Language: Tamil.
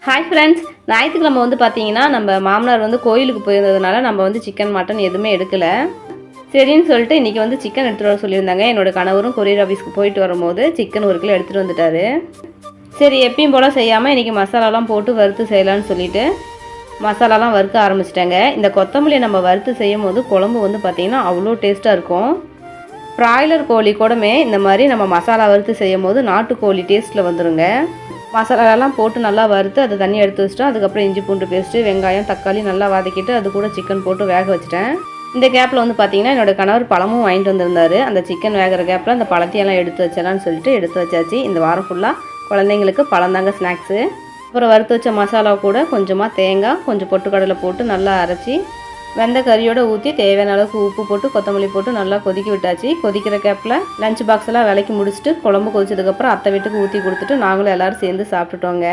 ஹாய் ஃப்ரெண்ட்ஸ், ஞாயிற்றுக்கிழமை வந்து பார்த்தீங்கன்னா நம்ம மாமனார் வந்து கோயிலுக்கு போயிருந்ததுனால நம்ம வந்து சிக்கன் மட்டன் எதுவுமே எடுக்கலை. சரின்னு சொல்லிட்டு இன்றைக்கி வந்து சிக்கன் எடுத்துகிட்டு வர சொல்லியிருந்தாங்க. என்னோட கணவரும் கொரியர் ஆஃபீஸ்க்கு போயிட்டு வரும்போது சிக்கன் 1 கிலோ எடுத்துகிட்டு வந்துட்டார். சரி, எப்பயும் போல் செய்யாமல் இன்றைக்கி மசாலாலாம் போட்டு வறுத்து செய்யலான்னு சொல்லிவிட்டு மசாலாலாம் வறுக்க ஆரம்பிச்சிட்டாங்க. இந்த கொத்தமல்லியை நம்ம வறுத்து செய்யும் போது குழம்பு வந்து பார்த்திங்கன்னா அவ்வளோ டேஸ்ட்டாக இருக்கும். ப்ராய்லர் கோழி கூடமே இந்த மாதிரி நம்ம மசாலா வறுத்து செய்யும் போது நாட்டுக்கோழி டேஸ்ட்டில் வந்துடுங்க. மசாலாலாம் போட்டு நல்லா வறுத்து அதை தண்ணி எடுத்து வச்சுட்டோம். அதுக்கப்புறம் இஞ்சி பூண்டு பேஸ்ட்டு, வெங்காயம், தக்காளி நல்லா வதக்கிட்டு அது கூட சிக்கன் போட்டு வேக வச்சுட்டேன். இந்த கேப்பில் வந்து பார்த்திங்கன்னா என்னோடய கணவர் பழமும் வாங்கிட்டு வந்திருந்தார். அந்த சிக்கன் வேகிற கேப்பில் அந்த பழத்தையெல்லாம் எடுத்து வச்சலான்னு சொல்லிட்டு எடுத்து வச்சாச்சு. இந்த வாரம் ஃபுல்லாக குழந்தைங்களுக்கு பழந்தாங்க ஸ்நாக்ஸு. அப்புறம் வறுத்து வச்ச மசாலா கூட கொஞ்சமாக தேங்காய், கொஞ்சம் பொட்டுக்கடலை போட்டு நல்லா அரைச்சி வெந்த கறியோடு ஊற்றி தேவையான அளவுக்கு உப்பு போட்டு கொத்தமல்லி போட்டு நல்லா கொதிக்க விட்டாச்சு. கொதிக்கிற கேப்பில் லஞ்ச் பாக்ஸ் எல்லாம் விலைக்கு முடிச்சுட்டு குழம்பு கொதிச்சதுக்கப்புறம் அத்தை வீட்டுக்கு ஊற்றி கொடுத்துட்டு நாங்களும் எல்லோரும் சேர்ந்து சாப்பிட்டுட்டோங்க.